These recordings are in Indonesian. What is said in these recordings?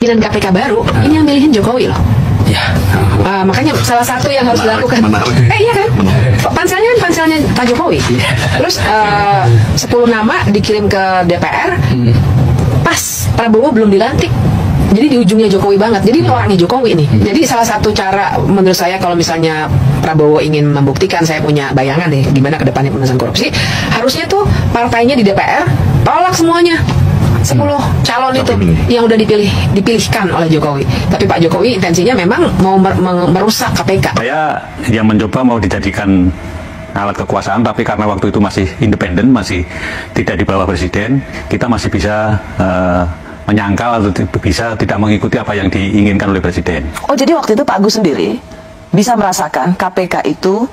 Dan KPK baru, ini yang milihin Jokowi loh. Ya. Makanya salah satu yang harus dilakukan. Iya kan? Panselnya kan panselnya Pak Jokowi. Terus 10 nama dikirim ke DPR. Pas Prabowo belum dilantik. Jadi di ujungnya Jokowi banget. Jadi ini orangnya Jokowi nih. Jadi salah satu cara menurut saya kalau misalnya Prabowo ingin membuktikan, saya punya bayangan deh gimana ke depannya pemberantasan korupsi, harusnya tuh partainya di DPR tolak semuanya. 10 calon itu yang udah dipilihkan oleh Jokowi. Tapi Pak Jokowi intensinya memang mau merusak KPK. Saya yang mencoba mau dijadikan alat kekuasaan, tapi karena waktu itu masih independen, masih tidak di bawah presiden, kita masih bisa menyangkal atau bisa tidak mengikuti apa yang diinginkan oleh presiden. Oh, jadi waktu itu Pak Agus sendiri bisa merasakan KPK itu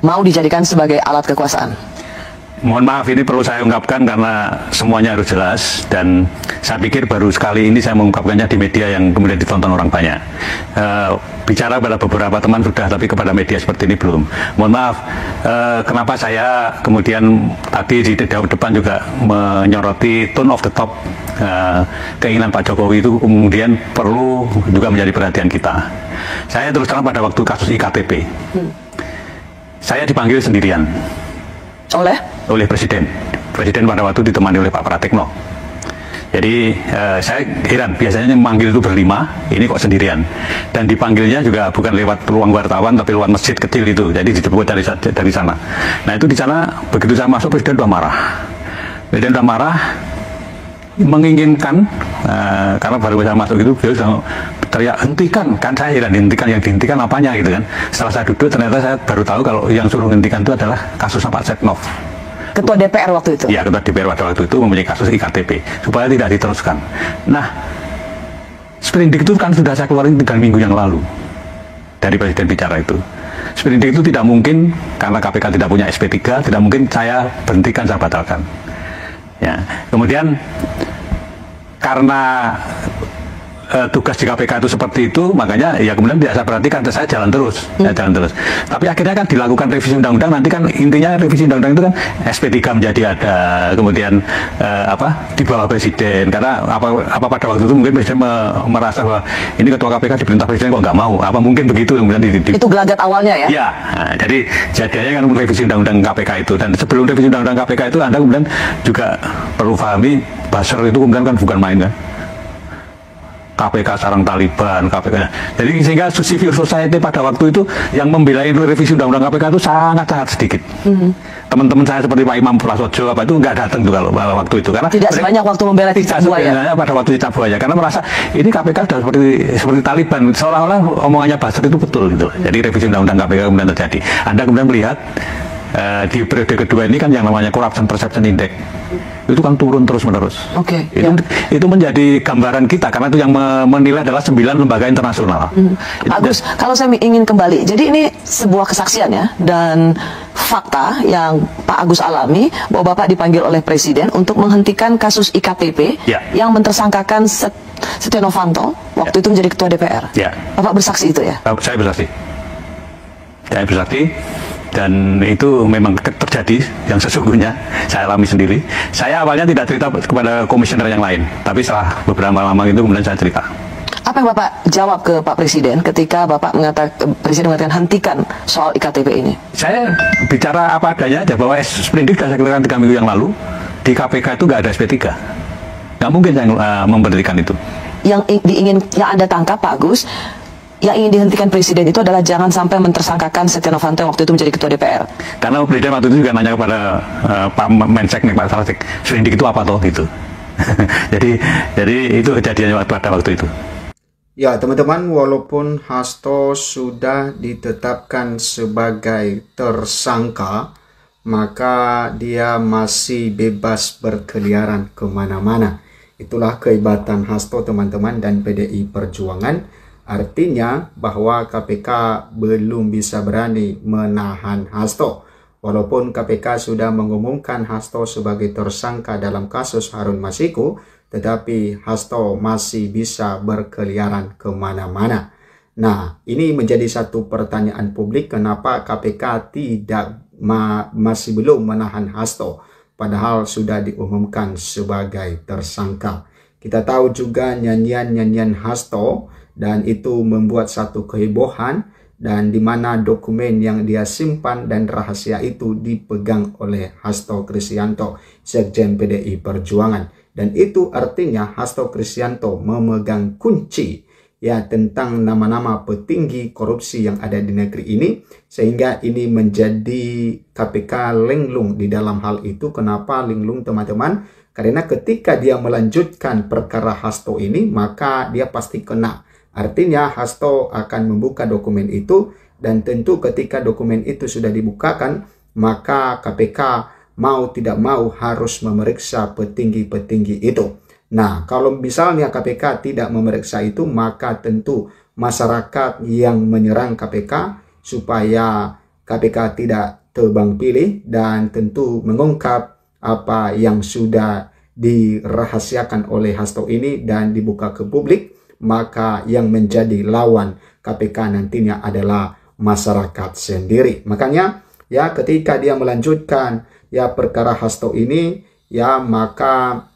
mau dijadikan sebagai alat kekuasaan? Mohon maaf, ini perlu saya ungkapkan karena semuanya harus jelas, dan saya pikir baru sekali ini saya mengungkapkannya di media yang kemudian ditonton orang banyak. Bicara pada beberapa teman sudah, tapi kepada media seperti ini belum. Mohon maaf, kenapa saya kemudian tadi di depan juga menyoroti tone of the top, keinginan Pak Jokowi itu kemudian perlu juga menjadi perhatian kita. Saya terus terang pada waktu kasus IKTP, saya dipanggil sendirian. Oleh Presiden pada waktu ditemani oleh Pak Pratikno. Jadi saya heran, biasanya memanggil itu berlima, ini kok sendirian. Dan dipanggilnya juga bukan lewat ruang wartawan, tapi lewat masjid kecil itu. Jadi dijemput dari sana. Nah itu di sana begitu saya masuk, Presiden udah marah. Presiden udah marah, menginginkan karena baru saya masuk itu beliau sudah teriak hentikan, kan saya heran, dihentikan, yang dihentikan apanya gitu kan. Setelah saya duduk ternyata saya baru tahu kalau yang suruh hentikan itu adalah kasus Pak Setnov, Ketua DPR waktu itu. Ya, Ketua DPR pada waktu itu mempunyai kasus IKTP supaya tidak diteruskan. Nah, sprindik itu kan sudah saya keluarin 3 minggu yang lalu dari Presiden bicara itu. Sprindik itu tidak mungkin karena KPK tidak punya SP3, tidak mungkin saya berhentikan, saya batalkan. Ya, kemudian karena tugas di KPK itu seperti itu, makanya ya kemudian tidak saya perhatikan, saya jalan terus, Tapi akhirnya kan dilakukan revisi undang-undang, nanti kan intinya revisi undang-undang itu kan SP3 menjadi ada, kemudian di bawah presiden, karena apa pada waktu itu mungkin presiden merasa bahwa ini ketua KPK diperintah presiden kok nggak mau, apa mungkin begitu kemudian itu gelagat awalnya ya? Ya, nah, jadi jadinya kan revisi undang-undang KPK itu, dan sebelum revisi undang-undang KPK itu Anda kemudian juga perlu pahami buzzer itu kemudian kan bukan main kan. KPK sarang Taliban, KPK. Jadi sehingga civil society pada waktu itu yang membela revisi undang-undang KPK itu sangat sedikit. Teman-teman saya seperti Pak Imam Prasojo itu nggak datang tuh kalau waktu itu, karena tidak sebanyak waktu membela Cicak Buaya. Pada waktu Cicak Buaya, karena merasa ini KPK sudah seperti Taliban, seolah-olah omongannya Basri itu betul gitu. Jadi revisi undang-undang KPK kemudian terjadi. Anda kemudian melihat di periode kedua ini kan yang namanya Corruption Perception Index itu kan turun terus-menerus. Itu menjadi gambaran kita, karena itu yang menilai adalah 9 lembaga internasional. Agus, kalau saya ingin kembali, jadi ini sebuah kesaksian ya, dan fakta yang Pak Agus alami bahwa Bapak dipanggil oleh Presiden untuk menghentikan kasus IKTP yang mentersangkakan Setia Novanto waktu itu menjadi Ketua DPR. Bapak bersaksi itu ya? Saya bersaksi. Dan itu memang terjadi yang sesungguhnya saya alami sendiri. Saya awalnya tidak cerita kepada komisioner yang lain, tapi setelah beberapa lama itu kemudian saya cerita. Apa yang Bapak jawab ke Pak Presiden ketika Presiden mengatakan hentikan soal IKTP ini? Saya bicara apa adanya aja, bahwa sprindik sudah saya keluarkan 3 minggu yang lalu, di KPK itu nggak ada SP3. Nggak mungkin saya memberhentikan itu. Yang Anda tangkap Pak Agus, yang ingin dihentikan Presiden itu adalah jangan sampai mentersangkakan Setia Novanto yang waktu itu menjadi Ketua DPR. Karena Presiden waktu itu juga nanya kepada Pak Mensek nih, Pak Sarasik, sprindik itu apa toh gitu. jadi itu kejadiannya pada waktu itu. Ya teman-teman, walaupun Hasto sudah ditetapkan sebagai tersangka, maka dia masih bebas berkeliaran kemana-mana. Itulah kehebatan Hasto teman-teman dan PDI Perjuangan. Artinya bahwa KPK belum bisa berani menahan Hasto. Walaupun KPK sudah mengumumkan Hasto sebagai tersangka dalam kasus Harun Masiku, tetapi Hasto masih bisa berkeliaran kemana-mana. Nah, ini menjadi satu pertanyaan publik, kenapa KPK masih belum menahan Hasto, padahal sudah diumumkan sebagai tersangka. Kita tahu juga nyanyian-nyanyian Hasto, dan itu membuat satu kehebohan, dan di mana dokumen yang dia simpan dan rahasia itu dipegang oleh Hasto Kristianto, Sekjen PDI Perjuangan. Dan itu artinya Hasto Kristianto memegang kunci ya tentang nama-nama petinggi korupsi yang ada di negeri ini, sehingga ini menjadi KPK linglung di dalam hal itu. Kenapa linglung, teman-teman? Karena ketika dia melanjutkan perkara Hasto ini, maka dia pasti kena. Artinya Hasto akan membuka dokumen itu, dan tentu ketika dokumen itu sudah dibukakan, maka KPK mau tidak mau harus memeriksa petinggi-petinggi itu. Nah, kalau misalnya KPK tidak memeriksa itu, maka tentu masyarakat yang menyerang KPK supaya KPK tidak tebang pilih dan tentu mengungkap apa yang sudah dirahasiakan oleh Hasto ini dan dibuka ke publik, maka yang menjadi lawan KPK nantinya adalah masyarakat sendiri. Makanya ya ketika dia melanjutkan ya perkara Hasto ini, ya maka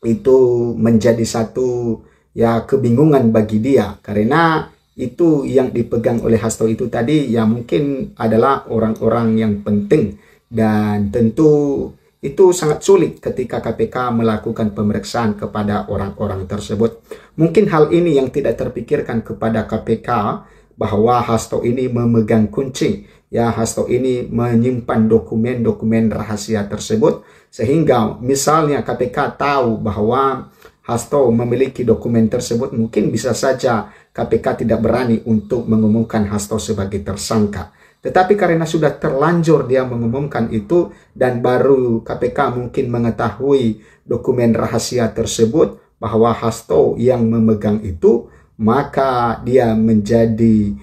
itu menjadi satu ya kebingungan bagi dia, karena itu yang dipegang oleh Hasto itu tadi ya mungkin adalah orang-orang yang penting, dan tentu itu sangat sulit ketika KPK melakukan pemeriksaan kepada orang-orang tersebut. Mungkin hal ini yang tidak terpikirkan kepada KPK, bahwa Hasto ini memegang kunci. Ya, Hasto ini menyimpan dokumen-dokumen rahasia tersebut, sehingga misalnya KPK tahu bahwa Hasto memiliki dokumen tersebut, mungkin bisa saja KPK tidak berani untuk mengumumkan Hasto sebagai tersangka. Tetapi karena sudah terlanjur dia mengumumkan itu, dan baru KPK mungkin mengetahui dokumen rahasia tersebut bahwa Hasto yang memegang itu, maka dia menjadi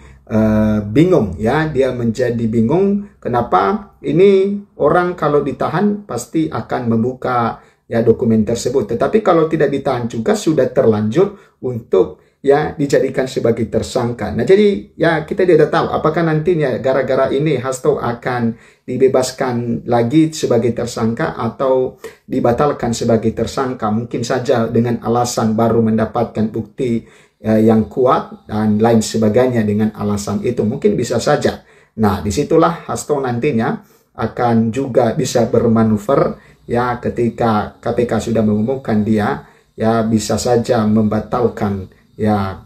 bingung ya. Dia menjadi bingung kenapa ini orang kalau ditahan pasti akan membuka ya dokumen tersebut. Tetapi kalau tidak ditahan juga sudah terlanjur untuk ya dijadikan sebagai tersangka. Nah, jadi ya kita tidak tahu apakah nantinya gara-gara ini Hasto akan dibebaskan lagi sebagai tersangka atau dibatalkan sebagai tersangka. Mungkin saja dengan alasan baru mendapatkan bukti yang kuat dan lain sebagainya. Dengan alasan itu mungkin bisa saja. Nah, disitulah Hasto nantinya akan juga bisa bermanuver ya ketika KPK sudah mengumumkan dia ya bisa saja membatalkan ya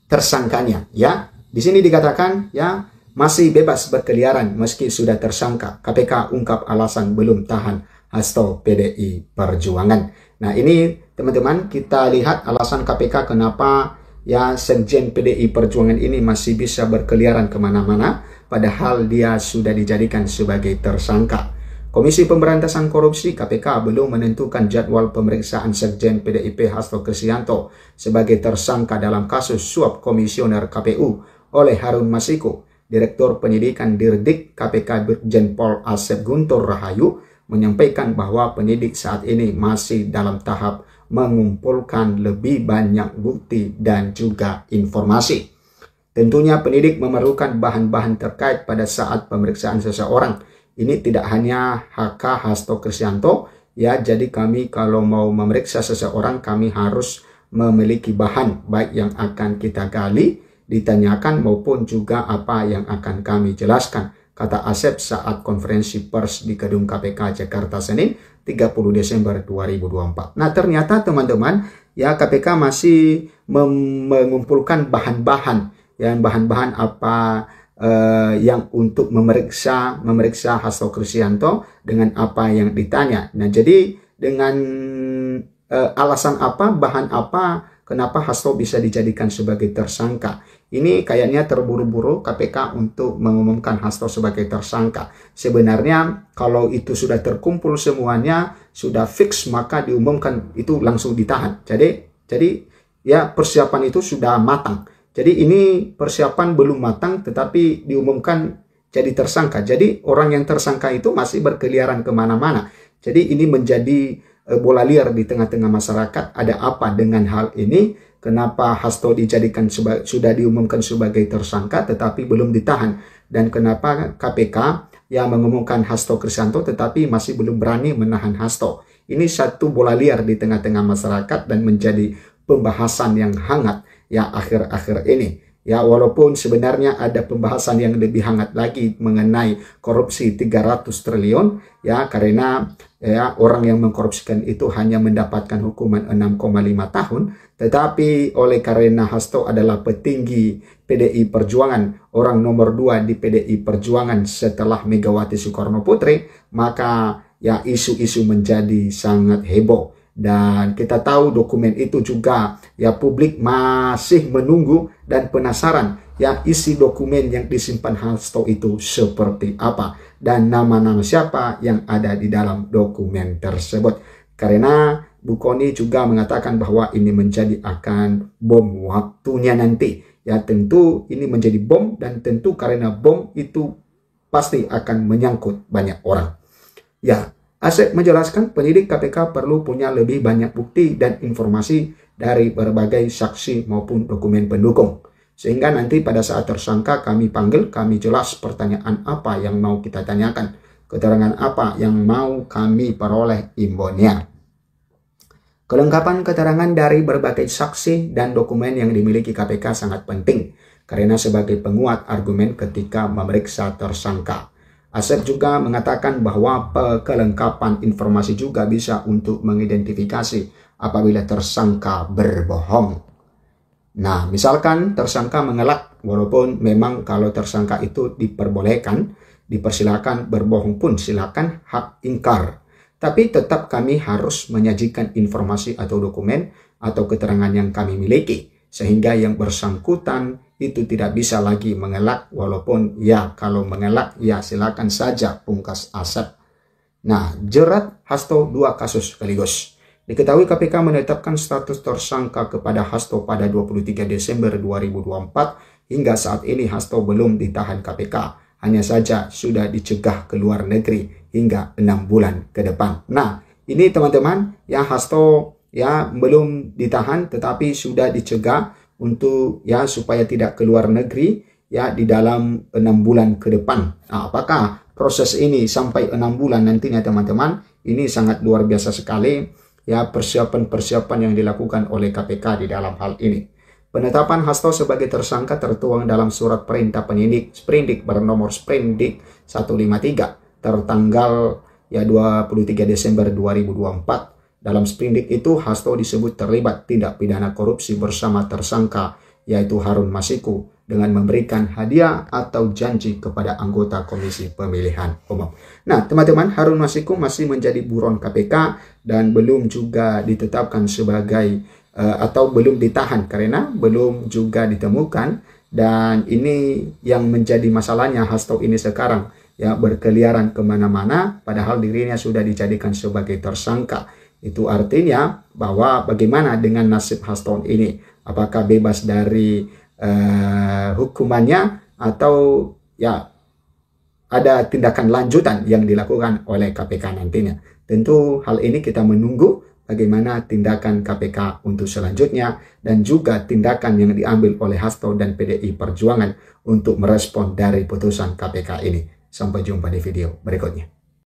tersangkanya ya. Di sini dikatakan ya masih bebas berkeliaran meski sudah tersangka. KPK ungkap alasan belum tahan Hasto PDI Perjuangan. Nah, ini teman-teman kita lihat alasan KPK kenapa ya Sekjen PDI Perjuangan ini masih bisa berkeliaran kemana-mana padahal dia sudah dijadikan sebagai tersangka. Komisi Pemberantasan Korupsi KPK belum menentukan jadwal pemeriksaan Sekjen PDIP Hasto Kristianto sebagai tersangka dalam kasus suap komisioner KPU oleh Harun Masiku. Direktur Penyidikan Dirdik KPK Brigjen Pol Asep Guntur Rahayu menyampaikan bahwa penyidik saat ini masih dalam tahap mengumpulkan lebih banyak bukti dan juga informasi. Tentunya penyidik memerlukan bahan-bahan terkait pada saat pemeriksaan seseorang. Ini tidak hanya HK Hasto Kristianto ya, jadi kami kalau mau memeriksa seseorang kami harus memiliki bahan baik yang akan kita gali, ditanyakan maupun juga apa yang akan kami jelaskan, kata Asep saat konferensi pers di Gedung KPK Jakarta Senin 30 Desember 2024. Nah, ternyata teman-teman ya KPK masih mengumpulkan bahan-bahan ya, bahan-bahan apa yang untuk memeriksa Hasto Kristianto dengan apa yang ditanya. Nah, jadi dengan alasan apa, bahan apa, kenapa Hasto bisa dijadikan sebagai tersangka? Ini kayaknya terburu-buru KPK untuk mengumumkan Hasto sebagai tersangka. Sebenarnya kalau itu sudah terkumpul semuanya, sudah fix, maka diumumkan itu langsung ditahan. Jadi ya persiapan itu sudah matang. Jadi ini persiapan belum matang tetapi diumumkan jadi tersangka. Jadi orang yang tersangka itu masih berkeliaran kemana-mana. Jadi ini menjadi bola liar di tengah-tengah masyarakat. Ada apa dengan hal ini? Kenapa Hasto dijadikan sudah diumumkan sebagai tersangka tetapi belum ditahan? Dan kenapa KPK yang mengumumkan Hasto Kristianto tetapi masih belum berani menahan Hasto? ini satu bola liar di tengah-tengah masyarakat dan menjadi pembahasan yang hangat ya akhir-akhir ini. Ya, walaupun sebenarnya ada pembahasan yang lebih hangat lagi mengenai korupsi 300 triliun ya, karena ya orang yang mengkorupsikan itu hanya mendapatkan hukuman 6,5 tahun, tetapi oleh karena Hasto adalah petinggi PDI Perjuangan, orang nomor 2 di PDI Perjuangan setelah Megawati Soekarno Putri, maka ya isu-isu menjadi sangat heboh. Dan kita tahu dokumen itu juga ya publik masih menunggu dan penasaran ya isi dokumen yang disimpan Hasto itu seperti apa dan nama-nama siapa yang ada di dalam dokumen tersebut. Karena Bu Kony juga mengatakan bahwa ini menjadi akan bom waktunya nanti. Ya tentu ini menjadi bom dan tentu karena bom itu pasti akan menyangkut banyak orang. Ya, Asep menjelaskan penyidik KPK perlu punya lebih banyak bukti dan informasi dari berbagai saksi maupun dokumen pendukung. Sehingga nanti pada saat tersangka kami panggil, kami jelas pertanyaan apa yang mau kita tanyakan. Keterangan apa yang mau kami peroleh imbonnya. Kelengkapan keterangan dari berbagai saksi dan dokumen yang dimiliki KPK sangat penting. Karena sebagai penguat argumen ketika memeriksa tersangka. Asep juga mengatakan bahwa kelengkapan informasi juga bisa untuk mengidentifikasi apabila tersangka berbohong. Nah, misalkan tersangka mengelak, walaupun memang kalau tersangka itu diperbolehkan, dipersilakan berbohong pun silakan hak ingkar. Tapi tetap kami harus menyajikan informasi atau dokumen atau keterangan yang kami miliki. Sehingga yang bersangkutan itu tidak bisa lagi mengelak, walaupun ya kalau mengelak ya silakan saja, pungkas Asep. Nah, jerat Hasto 2 kasus sekaligus. Diketahui KPK menetapkan status tersangka kepada Hasto pada 23 Desember 2024. Hingga saat ini Hasto belum ditahan KPK. Hanya saja sudah dicegah ke luar negeri hingga 6 bulan ke depan. Nah, ini teman-teman ya Hasto ya belum ditahan tetapi sudah dicegah untuk ya supaya tidak keluar negeri ya di dalam 6 bulan ke depan. Nah, apakah proses ini sampai 6 bulan nantinya teman-teman? Ini sangat luar biasa sekali ya persiapan-persiapan yang dilakukan oleh KPK di dalam hal ini. Penetapan Hasto sebagai tersangka tertuang dalam surat perintah penyidik Sprindik bernomor Sprindik 153 tertanggal ya 23 Desember 2024. Dalam sprindik itu Hasto disebut terlibat tindak pidana korupsi bersama tersangka yaitu Harun Masiku dengan memberikan hadiah atau janji kepada anggota Komisi Pemilihan Umum. Nah, teman-teman, Harun Masiku masih menjadi buron KPK dan belum juga ditetapkan sebagai atau belum ditahan karena belum juga ditemukan, dan ini yang menjadi masalahnya Hasto ini sekarang ya berkeliaran kemana-mana padahal dirinya sudah dijadikan sebagai tersangka. Itu artinya bahwa bagaimana dengan nasib Hasto ini? Apakah bebas dari hukumannya atau ya ada tindakan lanjutan yang dilakukan oleh KPK nantinya? Tentu hal ini kita menunggu bagaimana tindakan KPK untuk selanjutnya dan juga tindakan yang diambil oleh Hasto dan PDI Perjuangan untuk merespon dari putusan KPK ini. Sampai jumpa di video berikutnya.